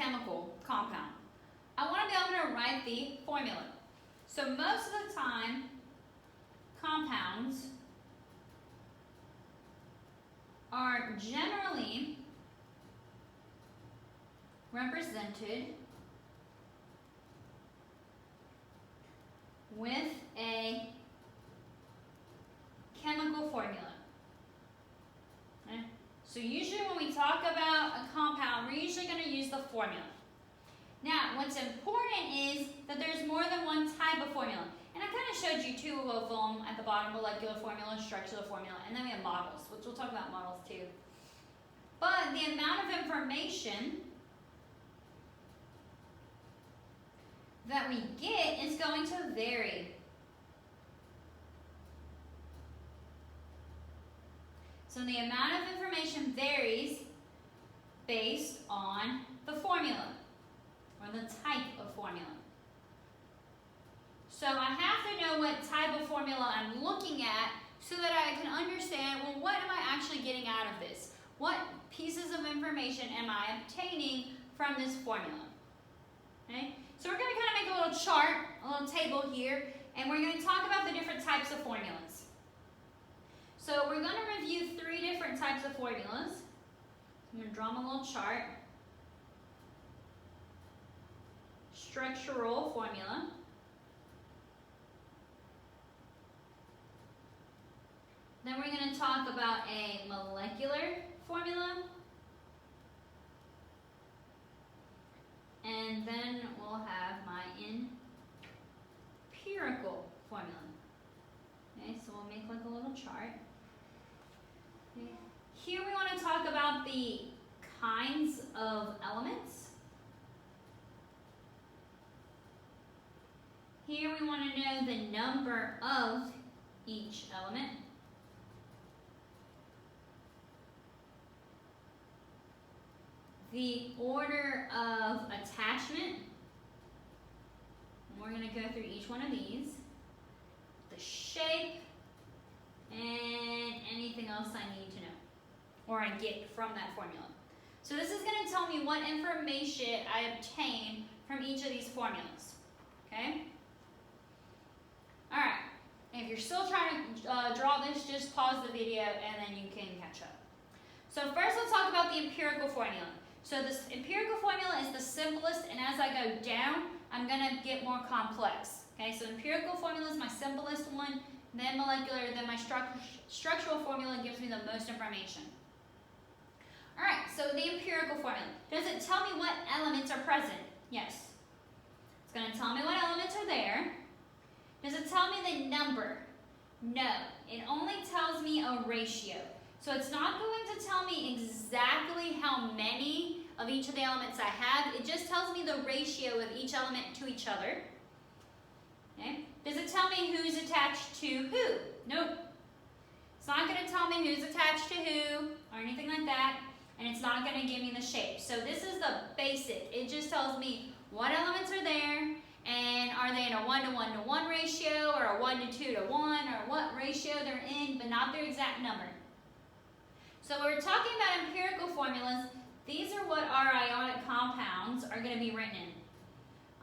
chemical compound, I want to be able to write the formula. So most of the time, compounds are generally represented with a chemical formula. Okay? So usually when we talk about a compound, we're usually going to use the formula. Now, what's important is that there's more than one type of formula. And I kind of showed you two of them at the bottom, molecular formula, structural formula, and then we have models, which we'll talk about models too. But the amount of information that we get is going to vary. So the amount of information varies based on the formula or the type of formula. So I have to know what type of formula I'm looking at so that I can understand, well, what am I actually getting out of this? What pieces of information am I obtaining from this formula? Okay? So we're going to kind of make a little chart, a little table here, and we're going to talk about the different types of formulas. So we're going to review 3 different types of formulas. I'm going to draw my little chart. Structural formula. Then we're going to talk about a molecular formula. And then we'll have my empirical formula. Okay, so we'll make like a little chart. Okay. Here we want to talk about the kinds of elements. Here we want to know the number of each element. The order of attachment. And we're going to go through each one of these. The shape, and anything else I need to know, or I get from that formula. So this is going to tell me what information I obtain from each of these formulas. Okay? Alright, if you're still trying to draw this, just pause the video and then you can catch up. So first let's talk about the empirical formula. So this empirical formula is the simplest, and as I go down, I'm going to get more complex. Okay, so empirical formula is my simplest one, then molecular, then my structural formula gives me the most information. Alright, so the empirical formula. Does it tell me what elements are present? Yes. It's going to tell me what elements are there. Does it tell me the number? No. It only tells me a ratio. So it's not going to tell me exactly how many of each of the elements I have. It just tells me the ratio of each element to each other. Okay. Does it tell me who's attached to who? Nope. It's not going to tell me who's attached to who or anything like that. And it's not going to give me the shape. So this is the basic. It just tells me what elements are there, and are they in a 1:1:1 ratio, or a 1:2:1, or what ratio they're in, but not their exact number. So we're talking about empirical formulas. These are what our ionic compounds are going to be written in.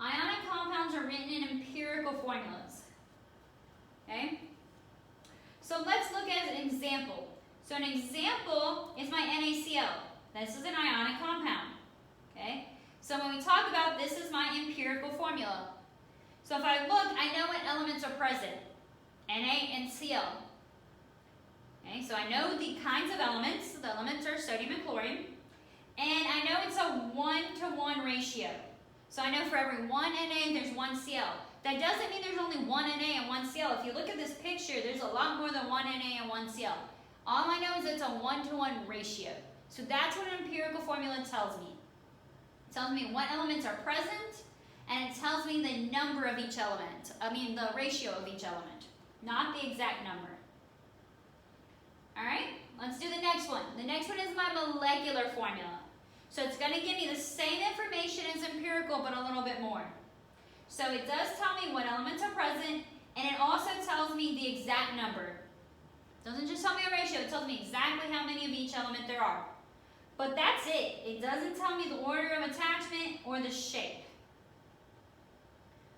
Ionic compounds are written in empirical formulas. Okay? So let's look at an example. So an example is my NaCl. This is an ionic compound. Okay? So when we talk about this is my empirical formula. So if I look, I know what elements are present. Na and Cl. Okay, so I know the kinds of elements. The elements are sodium and chlorine. And I know it's a 1:1 ratio. So I know for every 1 Na, there's 1 Cl. That doesn't mean there's only 1 Na and 1 Cl. If you look at this picture, there's a lot more than 1 Na and 1 Cl. All I know is it's a 1:1 ratio. So that's what an empirical formula tells me. It tells me what elements are present, and it tells me the number of each element. The ratio of each element, not the exact number. Alright, let's do the next one. The next one is my molecular formula. So it's going to give me the same information as empirical, but a little bit more. So it does tell me what elements are present, and it also tells me the exact number. It doesn't just tell me a ratio, it tells me exactly how many of each element there are. But that's it. It doesn't tell me the order of attachment or the shape.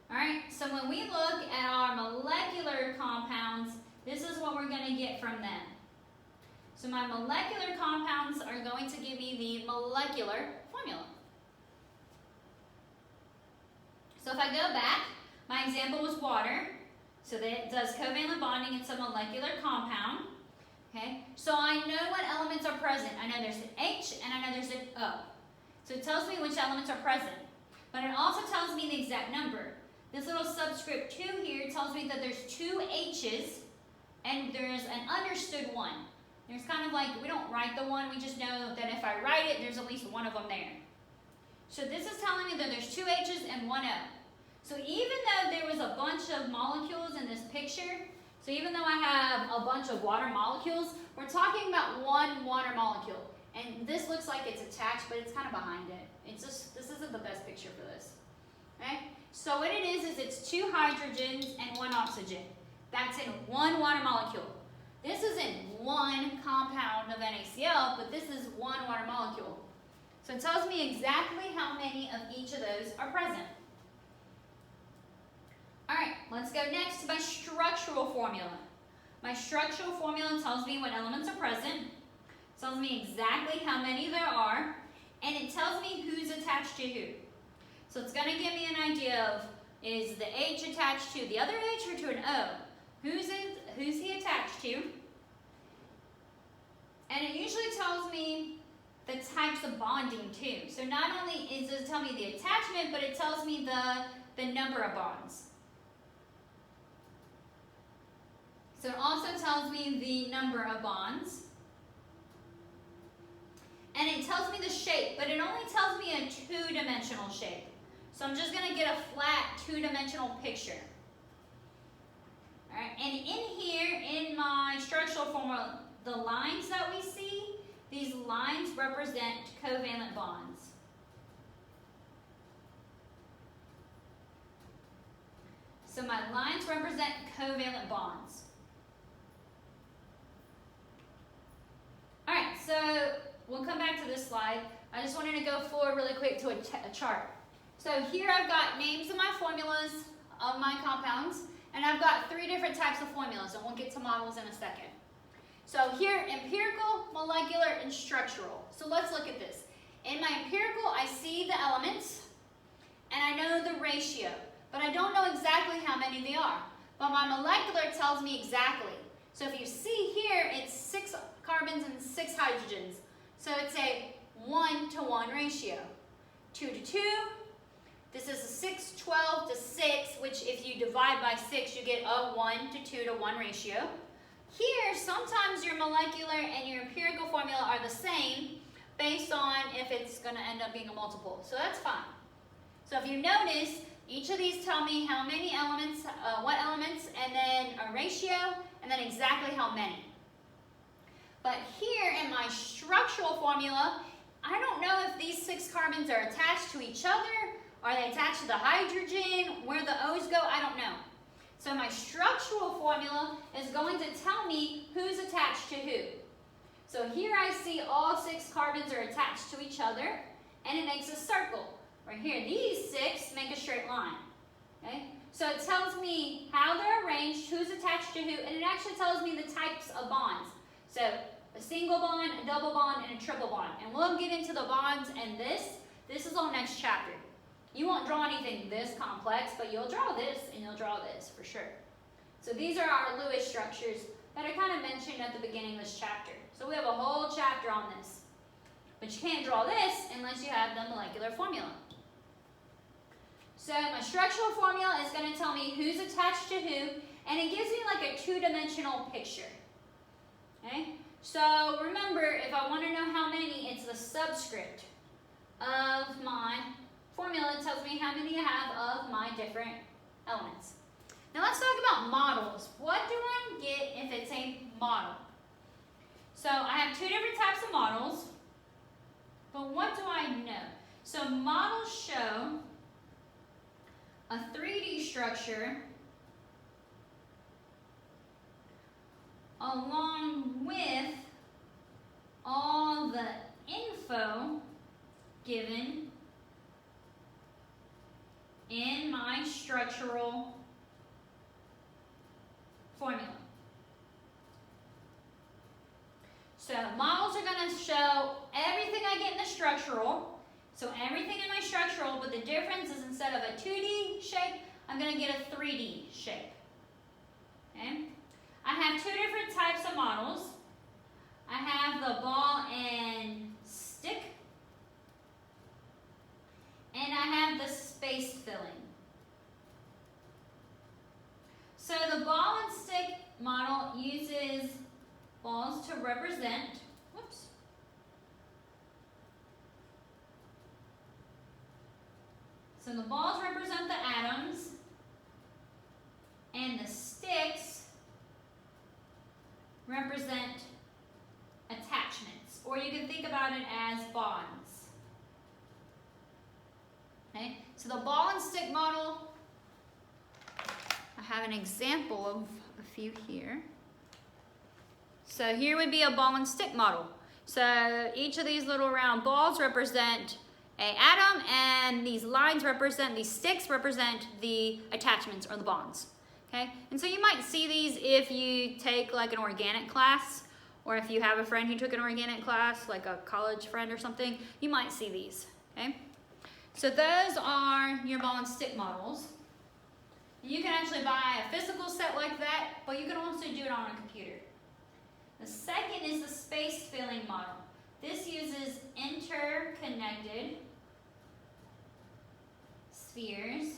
Alright, so when we look at our molecular compounds, this is what we're going to get from them. So my molecular compounds are going to give me the molecular formula. So if I go back, my example was water. So that does covalent bonding, it's a molecular compound. Okay, so I know what elements are present. I know there's an H and I know there's an O. So it tells me which elements are present. But it also tells me the exact number. This little subscript 2 here tells me that there's 2 H's and there's an understood 1. There's kind of like, we don't write the 1, we just know that if I write it, there's at least one of them there. So this is telling me that there's 2 H's and 1 O. So even though there was a bunch of molecules in this picture, so even though I have a bunch of water molecules, we're talking about one water molecule. And this looks like it's attached, but it's kind of behind it. It's just, this isn't the best picture for this. Okay? So what it is it's 2 hydrogens and 1 oxygen. That's in one water molecule. This isn't one compound of NaCl, but this is one water molecule. So it tells me exactly how many of each of those are present. Alright, let's go next to my structural formula. My structural formula tells me what elements are present, it tells me exactly how many there are, and it tells me who's attached to who. So it's going to give me an idea of, is the H attached to the other H or to an O? Who's he attached to? And it usually tells me the types of bonding too. So not only does it tell me the attachment, but it tells me the number of bonds. So it also tells me the number of bonds. And it tells me the shape, but it only tells me a 2-dimensional shape. So I'm just going to get a flat 2-dimensional picture. Alright, and in here, in my structural formula, the lines that we see, these lines represent covalent bonds. So my lines represent covalent bonds. Alright, so we'll come back to this slide. I just wanted to go forward really quick to a chart. So here I've got names of my formulas of my compounds, and I've got 3 different types of formulas, and we'll get to models in a second. So here, empirical, molecular, and structural. So let's look at this. In my empirical, I see the elements, and I know the ratio, but I don't know exactly how many they are. But my molecular tells me exactly. So if you see here, it's 6 carbons and 6 hydrogens. So it's a 1-to-1 ratio. 2-to-2. This is a 6-12-to-6, which if you divide by 6, you get a 1-to-2-to-1 ratio. Here, sometimes your molecular and your empirical formula are the same based on if it's going to end up being a multiple. So that's fine. So if you notice, each of these tell me how many elements, what elements, and then a ratio, and then exactly how many. But here in my structural formula, I don't know if these 6 carbons are attached to each other. Are they attached to the hydrogen? Where the O's go? I don't know. So my structural formula is going to tell me who's attached to who. So here I see all 6 carbons are attached to each other, and it makes a circle. Right here, these 6 make a straight line. Okay? So it tells me how they're arranged, who's attached to who, and it actually tells me the types of bonds. So a single bond, a double bond, and a triple bond. And we'll get into the bonds and this. This is on next chapter. You won't draw anything this complex, but you'll draw this and you'll draw this for sure. So these are our Lewis structures that I kind of mentioned at the beginning of this chapter. So we have a whole chapter on this. But you can't draw this unless you have the molecular formula. So my structural formula is going to tell me who's attached to who, and it gives me like a 2-dimensional picture. Okay? So remember, if I want to know how many, it's the subscript of my formula. It tells me how many I have of my different elements. Now let's talk about models. What do I get if it's a model? So I have 2 different types of models, but what do I know? So models show a 3D structure along with all the info given in my structural formula. So models are going to show everything I get in the structural. So everything in my structural, but the difference is instead of a 2D shape, I'm going to get a 3D shape. Okay? I have two different types of models. I have the ball and stick, and I have the space filling. So the ball and stick model uses balls to represent, whoops, so the balls represent the atoms, and the sticks represent attachments, or you can think about it as bonds. Okay, so the ball and stick model, I have an example of a few here. So here would be a ball and stick model. So each of these little round balls represent an atom, and these lines represent, these sticks represent the attachments or the bonds. Okay, and so you might see these if you take like an organic class, or if you have a friend who took an organic class, like a college friend or something, you might see these. Okay, so those are your ball and stick models. You can actually buy a physical set like that, but you can also do it on a computer. The second is the space filling model. This uses interconnected spheres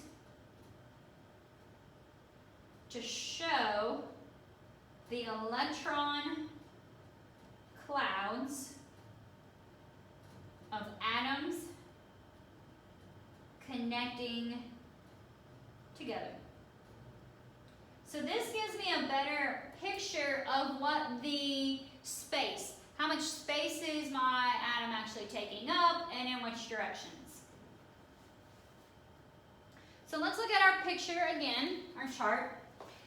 to show the electron clouds of atoms connecting together. So this gives me a better picture of what the space, how much space is my atom actually taking up and in which directions. So let's look at our picture again, our chart.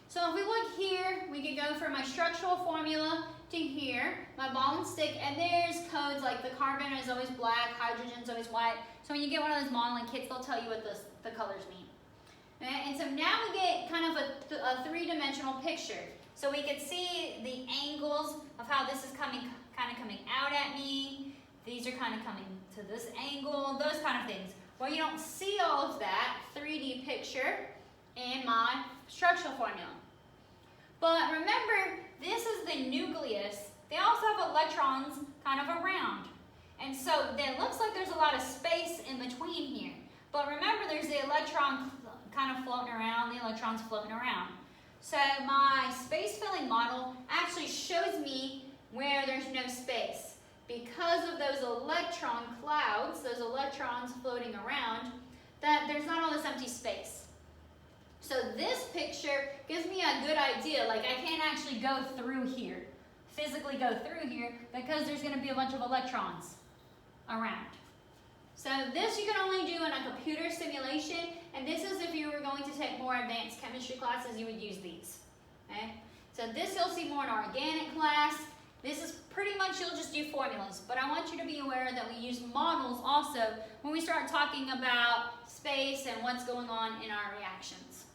So if we look here, we could go from my structural formula to here, my ball and stick, and there's codes like the carbon is always black, hydrogen is always white. So when you get one of those modeling kits, they'll tell you what the colors mean. Okay? And so now we get kind of a three-dimensional picture. So we can see the angles of how this is kind of coming out at me. These are kind of coming to this angle, those kind of things. Well, you don't see all of that 3D picture in my structural formula. But remember, this is the nucleus. They also have electrons kind of around. And so it looks like there's a lot of space in between here. But remember, there's the electron kind of floating around, the electrons floating around. So my space filling model actually shows me where there's no space. Because of those electron clouds, those electrons floating around, that there's not all this empty space. So this picture gives me a good idea, like I can't actually go through here, physically go through here, because there's going to be a bunch of electrons around. So this you can only do in a computer simulation, and this is if you were going to take more advanced chemistry classes, you would use these. Okay? So this you'll see more in organic class. This is pretty much, you'll just do formulas, but I want you to be aware that we use models also when we start talking about space and what's going on in our reactions.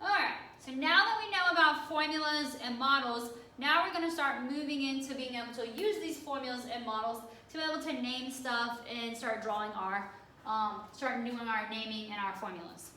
Alright, so now that we know about formulas and models, now we're going to start moving into being able to use these formulas and models to be able to name stuff and start drawing our, start doing our naming and our formulas.